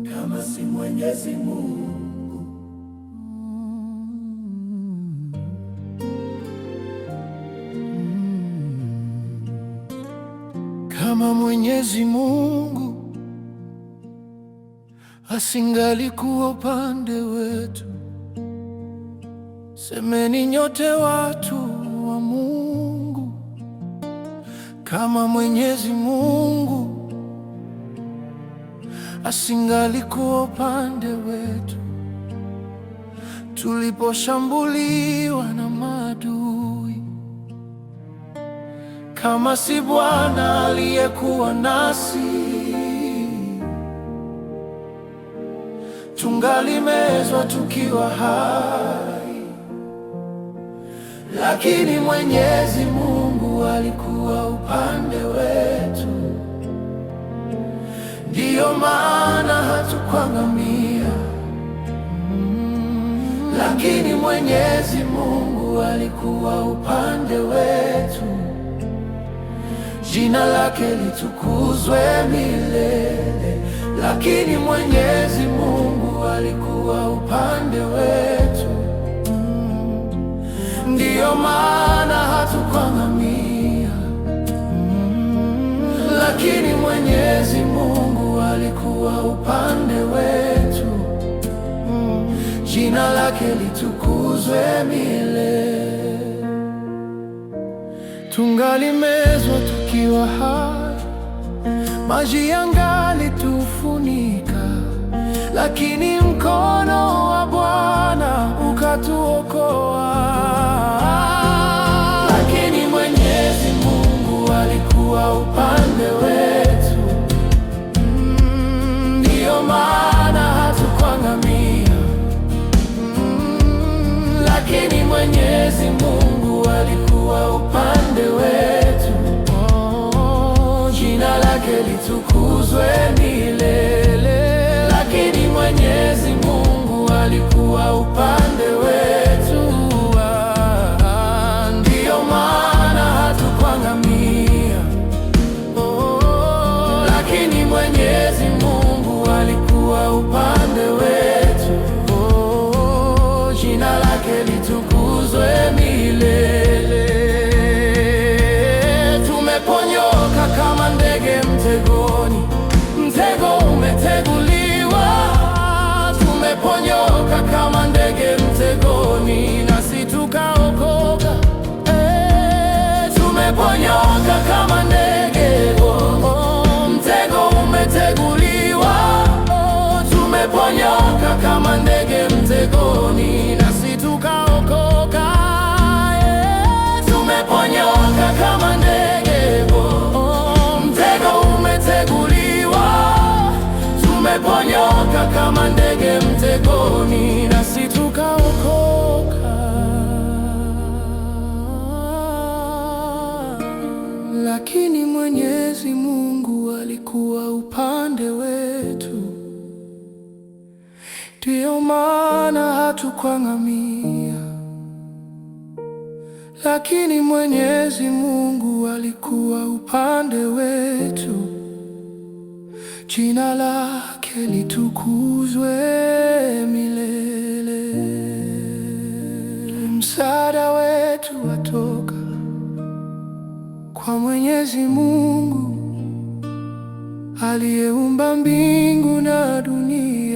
Kama si Mwenyezi Mungu, kama Mwenyezi Mungu asingalikuwa upande wetu, semeni nyote watu wa Mungu. Kama Mwenyezi Mungu asingalikuwa upande wetu, tuliposhambuliwa na maadui. Kama si Bwana aliyekuwa nasi, tungalimezwa tukiwa hai. Lakini Mwenyezi Mungu alikuwa upande wetu, ndiyo maana hatukuangamia. Lakini Mwenyezi Mungu alikuwa upande wetu, jina lake litukuzwe milele. Lakini Mwenyezi Mungu alikuwa upande wetu, ndiyo maana hatukuangamia. Lakini Mwenyezi Mungu alikuwa upande wetu, jina lake litukuzwe milele. Tungalimezwa tukiwa hai, maji yangalitufunika, lakini mkono wa Bwana ukatuokoa. Lakini Mwenyezi Mungu alikuwa upande wetu, ndiyo maana hatukuangamia. Lakini Mwenyezi Mungu alikuwa upande wetu, jina lake litukuzwe milele. Lakini Mwenyezi Mungu alikuwa upande wetu, ndiyo maana hatukuangamia. Lakini Mwenyezi Mungu alikuwa upande wetu, jina lake litukuzwe milele. Tumeponyoka kama ndege mtegoni, mtego umeteguliwa. Tumeponyoka kama ndege mtegoni, nasi tukaokoka. Tumeponyoka kama ndege, mtego umeteguliwa. Tumeponyoka kama ndege mtegoni, nasi tukaokoka. Tumeponyoka kama ndege, mtego umeteguliwa. Tumeponyoka kama ndege mtegoni, nasi tukaokoka. Lakini Mwenyezi Mungu alikuwa upande wetu, ndiyo maana hatukuangamia. Lakini Mwenyezi Mungu alikuwa upande wetu, jina lake litukuzwe milele. Msaada wetu watoka kwa Mwenyezi Mungu aliyeumba mbingu na dunia.